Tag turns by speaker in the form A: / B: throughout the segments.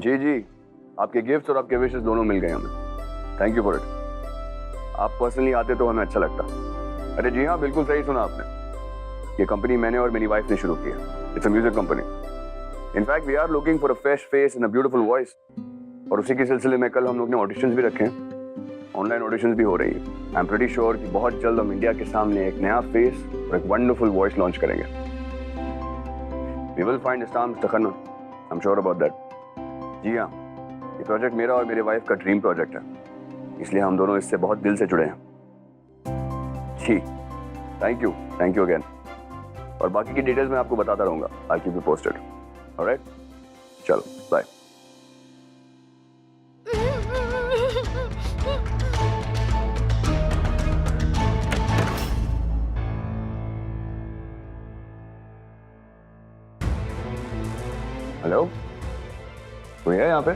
A: जी जी, आपके गिफ्ट्स और आपके विशेस दोनों मिल गए हमें। Thank you for it. आप पर्सनली आते तो हमें अच्छा लगता। अरे जी हाँ, बिल्कुल सही सुना आपने। ये कंपनी मैंने और मेरी वाइफ ने शुरू की है। It's a music company. In fact we are looking for a fresh face and a beautiful voice. और उसी के सिलसिले में कल हम लोग ने ऑडिशंस भी रखे हैं। ऑनलाइन ऑडिशंस भी हो रही है। आई एम प्रीटी श्योर कि बहुत जल्द हम इंडिया के सामने एक नया फेस और एक वंडरफुल वॉइस लॉन्च करेंगे। We will find star mister Khanna. I am sure about that. जी हाँ, ये प्रोजेक्ट मेरा और मेरे वाइफ का ड्रीम प्रोजेक्ट है, इसलिए हम दोनों इससे बहुत दिल से जुड़े हैं। जी, थैंक यू अगेन। और बाकी की डिटेल्स मैं आपको बताता रहूंगा। I keep you posted. Alright, चलो बाय। हेलो, कोई है यहाँ पे?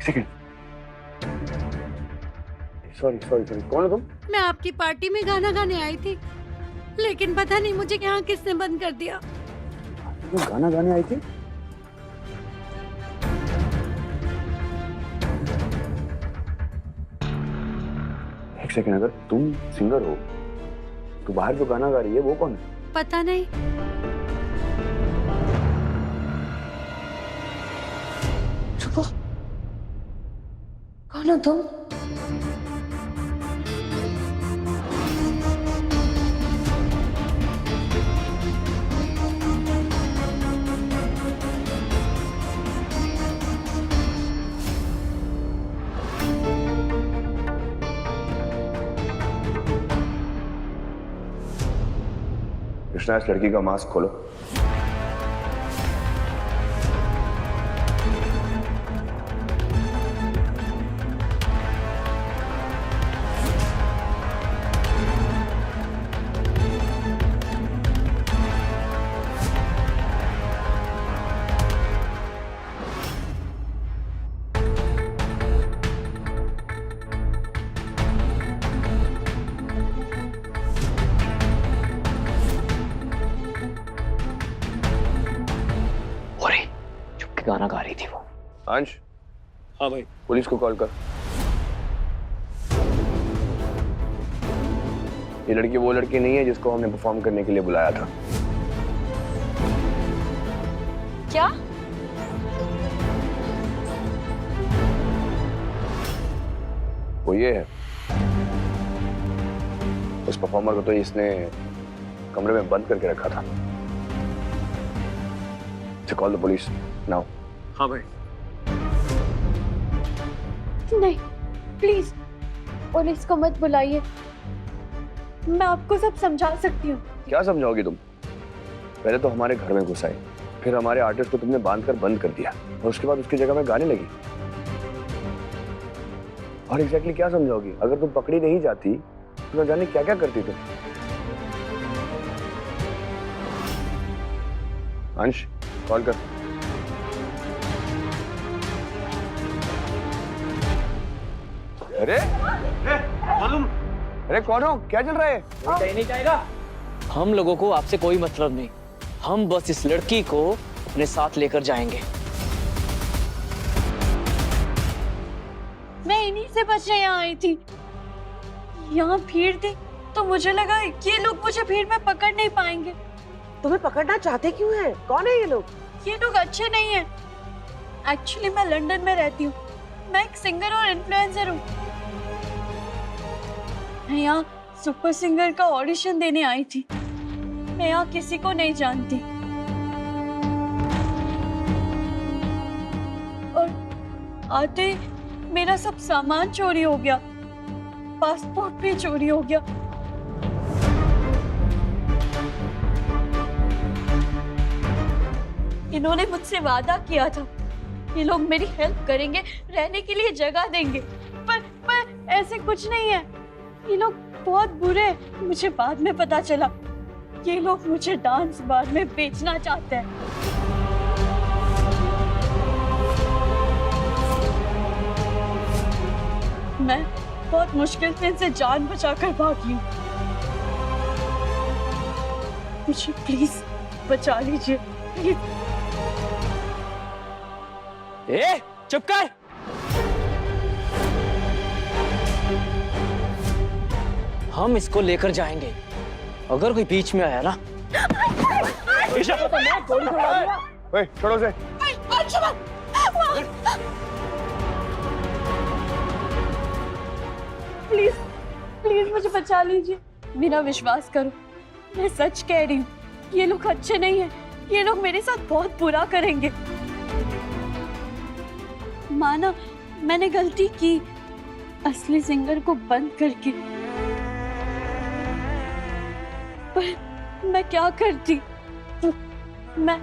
A: सेकंड। सॉरी, कौन हो तुम?
B: मैं आपकी पार्टी में गाना गाने आई थी, लेकिन पता नहीं मुझे यहाँ किसने बंद कर दिया।
A: तुम गाना गाने आई थी? एक सेकंड, अगर तुम सिंगर हो तो बाहर जो गाना गा रही है वो कौन है?
B: पता नहीं।
C: रुको, कौन हो तुम?
A: कृष्णा, इस लड़की का मास्क खोलो।
D: गाना गा रही थी वो।
A: अंश।
E: हाँ भाई।
A: पुलिस को कॉल कर। ये लड़की वो लड़की नहीं है जिसको हमने परफॉर्म करने के लिए बुलाया था।
C: क्या?
A: वो ये है। उस परफॉर्मर को तो इसने कमरे में बंद करके रखा था। Call the police now.
E: हाँ भाई।
C: नहीं, प्लीज पुलिस को मत बुलाइए। मैं आपको सब समझा सकती हूँ।
A: क्या समझाओगी तुम? पहले तो हमारे घर में घुस आई, फिर हमारे आर्टिस्ट को तुमने बांधकर बंद कर दिया, और उसके बाद उसकी जगह में गाने लगी। और एग्जैक्टली क्या समझाओगी? अगर तुम पकड़ी नहीं जाती तो न जाने क्या क्या करती तुम। अंश, कॉल कर। अरे
E: मालूम?
A: अरे कौन हो? क्या चल रहा है?
D: कहीं नहीं जाएगा। हम लोगों को आपसे कोई मतलब नहीं, हम बस इस लड़की को अपने साथ लेकर जाएंगे।
C: मैं इन्हीं से बचने यहाँ आई थी। यहाँ भीड़ थी तो मुझे लगा ये लोग मुझे भीड़ में पकड़ नहीं पाएंगे।
F: तुम्हें पकड़ना चाहते क्यों हैं? कौन है ये लोग?
C: ये लोग अच्छे नहीं हैं। एक्चुअली मैं लंदन में रहती हूँ। मैं एक सिंगर और इन्फ्लुएंसर हूँ। मैं यहाँ सुपर सिंगर का ऑडिशन देने आई थी। मैं यहाँ किसी को नहीं जानती। और आते ही मेरा सब सामान चोरी हो गया, पासपोर्ट भी चोरी हो गया। इन्होंने मुझसे वादा किया था ये लोग मेरी हेल्प करेंगे, रहने के लिए जगह देंगे, पर ऐसे कुछ नहीं है। ये लोग बहुत बुरे हैं। मुझे बाद में पता चला ये लोग मुझे डांस बार में बेचना चाहते हैं। मैं बहुत मुश्किल से इनसे जान बचाकर भागी हूँ। मुझे प्लीज बचा लीजिए, प्लीज।
D: ए, चुप कर। हम इसको लेकर जाएंगे। अगर कोई बीच में आया ना,
A: ओए, छोड़ो से।
C: प्लीज प्लीज मुझे बचा लीजिए। मेरा विश्वास करो, मैं सच कह रही हूँ। ये लोग अच्छे नहीं हैं। ये लोग मेरे साथ बहुत बुरा करेंगे। माना मैंने गलती की असली सिंगर को बंद करके, पर मैं क्या करती। मैं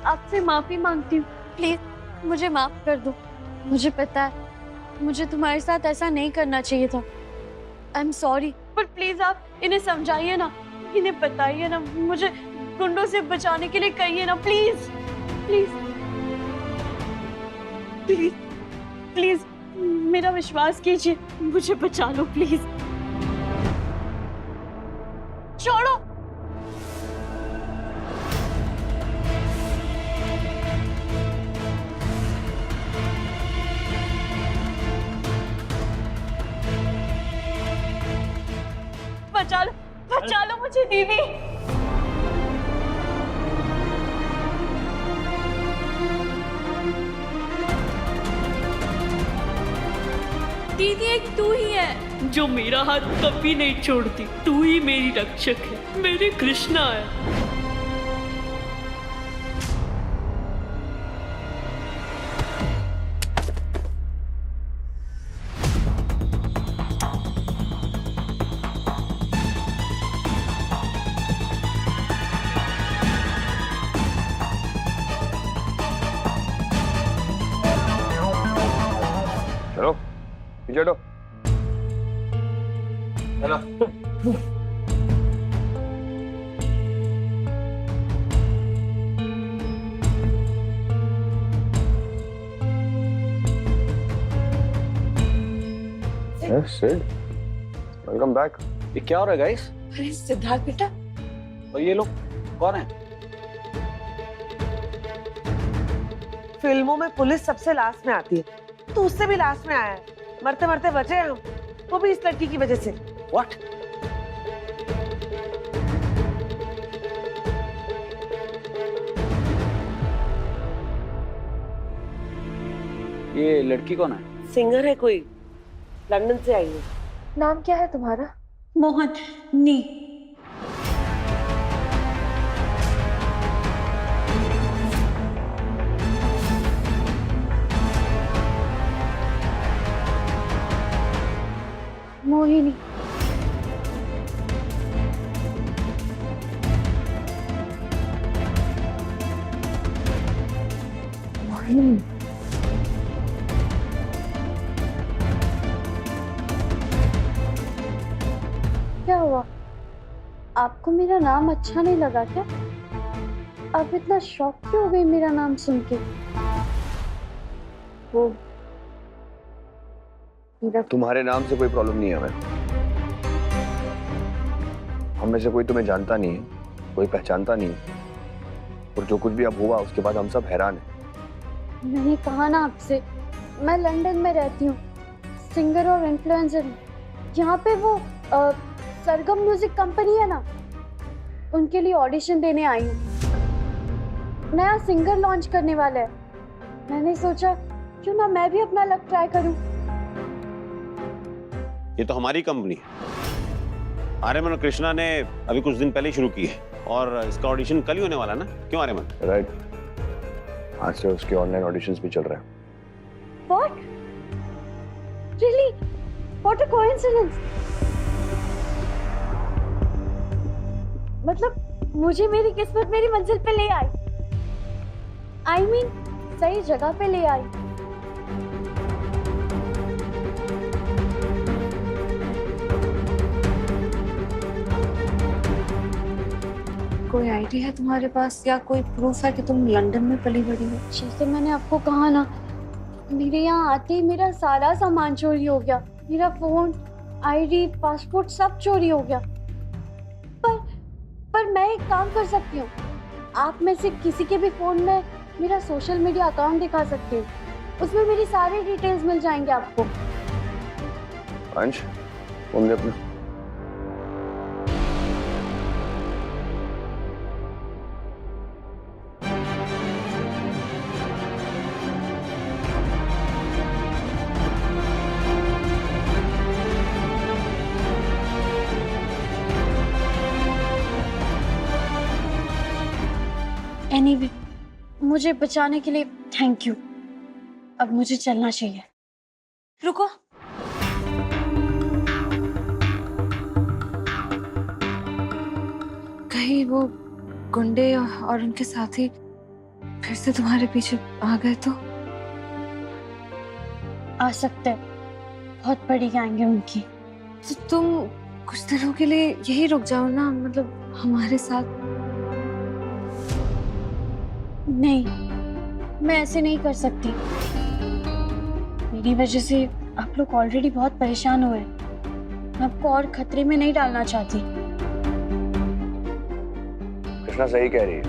C: आपसे माफी मांगती हूँ, प्लीज मुझे माफ कर दो। मुझे पता है मुझे तुम्हारे साथ ऐसा नहीं करना चाहिए था। आई एम सॉरी, पर प्लीज आप इन्हें समझाइए ना, इन्हें बताइए ना, मुझे गुंडों से बचाने के लिए कहिए ना, प्लीज प्लीज प्लीज प्लीज मेरा विश्वास कीजिए, मुझे बचा लो प्लीज। छोड़ो। बचा लो मुझे दीदी।
G: दीदी एक तू ही है जो मेरा हाथ कभी नहीं छोड़ती। तू ही मेरी रक्षक है, मेरी कृष्णा है।
A: चलो पीछे हटो। चलो। Sid, welcome back.
D: ये क्या हो रहा है गाइस?
F: अरे सिद्धार्थ बेटा,
D: और ये लोग कौन है?
F: फिल्मों में पुलिस सबसे लास्ट में आती है, तो उससे भी लास्ट में आया है। मरते मरते बचे हम, वो भी इस लड़की की वजह से।
D: व्हाट? ये लड़की कौन है?
F: सिंगर है कोई, लंदन से आई है।
C: नाम क्या है तुम्हारा? मोहन नी। मोहिनी। मोहिनी। क्या हुआ? आपको मेरा नाम अच्छा नहीं लगा क्या? आप इतना शॉक क्यों हो गई मेरा नाम सुन के? वो मेरा
A: तुम्हारे नाम से कोई प्रॉब्लम नहीं है हमें। हम में से कोई तुम्हें जानता नहीं है, कोई पहचानता नहीं है, और जो कुछ भी अब हुआ उसके बाद हम सब हैरान हैं।
C: मैंने कहा ना आपसे, मैं लंदन में रहती हूँ, सिंगर और इन्फ्लुएंसर हूँ। यहाँ पे वो सरगम म्यूजिक कंपनी है ना, उनके लिए ऑडिशन देने आई हूँ। नया सिंगर लॉन्च करने वाला है। मैंने सोचा क्यों ना मैं भी अपना लक ट्राई करूँ।
E: ये तो हमारी कंपनी है। आर्यमन और कृष्णा ने अभी कुछ दिन पहले ही शुरू की है, और इसका ऑडिशन कल ही होने वाला ना? क्यों आर्यमन?
A: राइट, आज से उसके ऑनलाइन ऑडिशंस भी चल रहे हैं।
C: What? Really? What a coincidence! मतलब मुझे मेरी किस्मत मेरी मंजिल पे ले आई। I mean, सही जगह पे ले आई।
H: कोई आईडी है तुम्हारे पास या कोई प्रूफ है कि तुम लंदन में पली बड़ी हो?
C: जैसे मैंने आपको कहा ना, मेरे यहाँ आते ही मेरा सारा सामान चोरी हो गया। मेरा फोन, आईडी, पासपोर्ट सब चोरी हो गया। पर मैं एक काम कर सकती हूँ, आप में से किसी के भी फोन में मेरा सोशल मीडिया अकाउंट दिखा सकती हूँ, उसमें मेरी सारी डिटेल्स मिल जाएंगे आपको।
A: अंश, फोन दे अपना।
C: एनीवे, मुझे बचाने के लिए थैंक यू। अब मुझे चलना चाहिए।
H: रुको, कहीं वो गुंडे और उनके साथी फिर से तुम्हारे पीछे आ गए तो?
C: आ सकते हैं, बहुत बड़ी गैंग है उनकी।
H: तो तुम कुछ दिनों के लिए यही रुक जाओ ना, मतलब हमारे साथ।
C: नहीं, मैं ऐसे नहीं कर सकती। मेरी वजह से आप लोग ऑलरेडी बहुत परेशान हुए हैं। मैं आपको और खतरे में नहीं डालना चाहती।
A: कृष्णा सही कह रही है।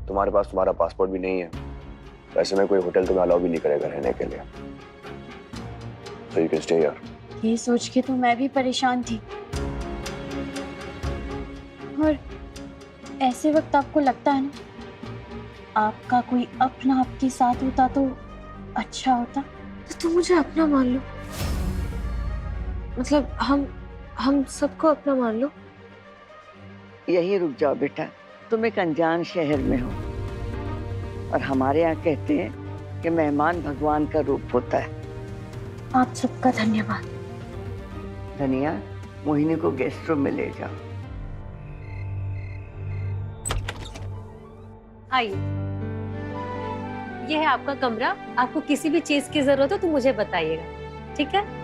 A: तुम्हारे पास तुम्हारा पासपोर्ट भी नहीं है, वैसे में कोई होटल तुम्हें अलाउ भी नहीं करेगा रहने के लिए। So you can stay here.
C: ये सोच के तो मैं भी परेशान थी। और ऐसे वक्त आपको लगता है ना, आपका कोई अपना आपके साथ होता तो अच्छा होता।
H: तो तुम मुझे अपना मान लो, मतलब हम सबको अपना मान लो।
I: यही रुक जाओ बेटा, तुम एक अनजान शहर में हो और हमारे यहाँ कहते हैं कि मेहमान भगवान का रूप होता है।
C: आप सबका धन्यवाद।
I: धनिया, मोहिनी को गेस्ट रूम में ले जाओ।
J: आइए, ये है आपका कमरा। आपको किसी भी चीज की जरूरत हो तो मुझे बताइएगा, ठीक है?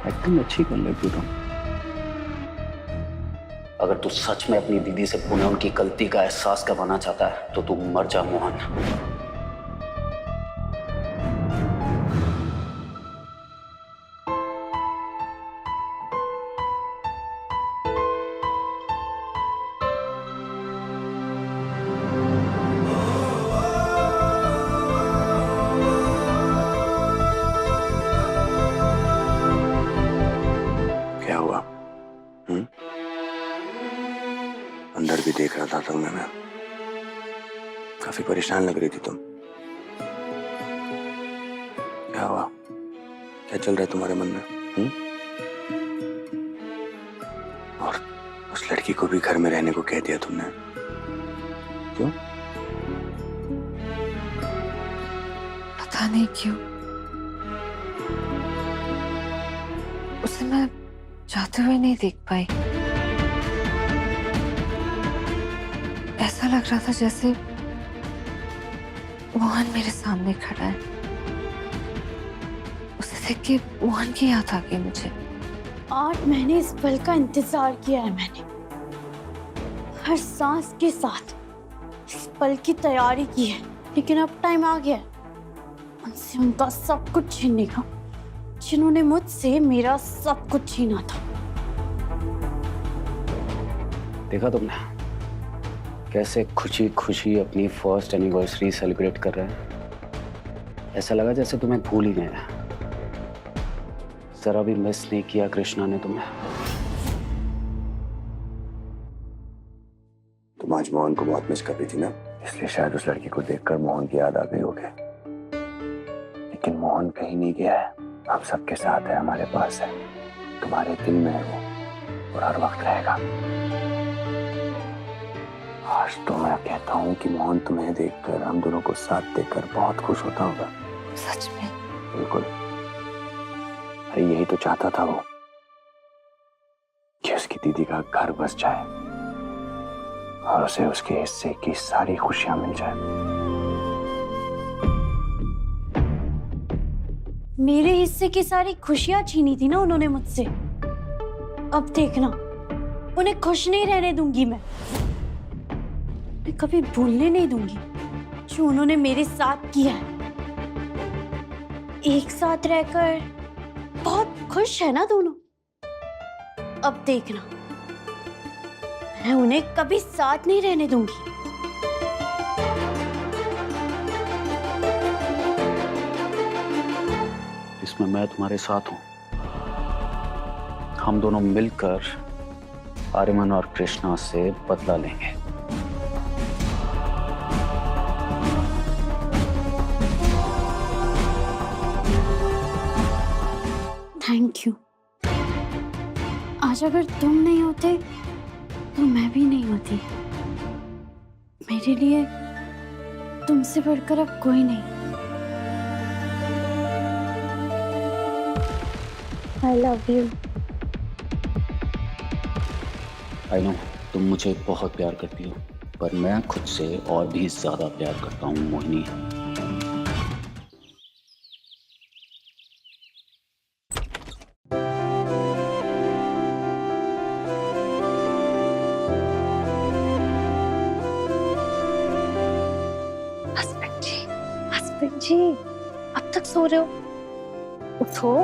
K: एक्टिंग अच्छी कर लेती तुम। अगर तू सच में अपनी दीदी से पुनः उनकी गलती का एहसास करवाना चाहता है तो तू मर जा मोहन।
A: क्या हुआ? अंदर भी देख रहा था तुम्हें मैं। काफी परेशान लग रही थी तुम। क्या हुआ? क्या चल रहा है तुम्हारे मन में? और उस लड़की को भी घर में रहने को कह दिया तुमने, क्यों?
H: पता नहीं क्यों, उसे मैं जाते हुए नहीं देख पाई। ऐसा लग रहा था जैसे मोहन मेरे सामने खड़ा है। उसे देख के मोहन की याद आ गई मुझे।
C: 8 महीने इस पल का इंतजार किया है मैंने। हर सांस के साथ इस पल की तैयारी की है, लेकिन अब टाइम आ गया है उनसे उनका सब कुछ छीनने का, जिन्होंने मुझसे मेरा सब कुछ छीना था।
K: देखा तुमने कैसे खुशी खुशी अपनी फर्स्ट एनिवर्सरी सेलिब्रेट कर रहे हैं? ऐसा लगा जैसे तुम्हें भूल ही गया। जरा भी मिस नहीं किया कृष्णा ने तुम्हें।
A: तुम आज मोहन को बहुत मिस कर रही थी ना, इसलिए शायद उस लड़की को देखकर मोहन की याद आ गई होगी। लेकिन मोहन कहीं नहीं गया है, हम सबके साथ है, हमारे पास है, तुम्हारे दिल में है वो, और हर वक्त रहेगा। आज तो मैं कहता हूँ कि मोहन तुम्हें देखकर, हम दोनों को साथ देखकर बहुत खुश होता होगा।
H: सच में?
A: बिल्कुल। अरे यही तो चाहता था वो, कि उसकी दीदी का घर बस जाए और उसे उसके हिस्से की सारी खुशियां मिल जाए।
C: मेरे हिस्से की सारी खुशियां छीनी थी ना उन्होंने मुझसे। अब देखना, उन्हें खुश नहीं रहने दूंगी मैं कभी भूलने नहीं दूंगी जो उन्होंने मेरे साथ किया है। एक साथ रहकर बहुत खुश है ना दोनों। अब देखना, मैं उन्हें कभी साथ नहीं रहने दूंगी।
K: इसमें मैं तुम्हारे साथ हूं। हम दोनों मिलकर आर्यमन और कृष्णा से बदला लेंगे।
C: Thank you. आज अगर तुम नहीं होते तो मैं भी नहीं होती। मेरे लिए तुमसे बढ़कर अब कोई नहीं। I love you.
K: I know तुम मुझे बहुत प्यार करती हो, पर मैं खुद से और भी ज्यादा प्यार करता हूँ मोहिनी।
C: हस्बैंड जी, अब तक सो रहे हो? उठो।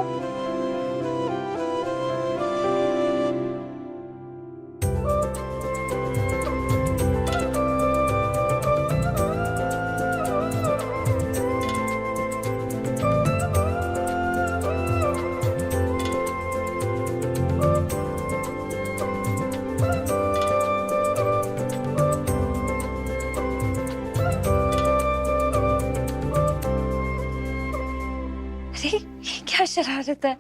C: अरे ये क्या शरारत है?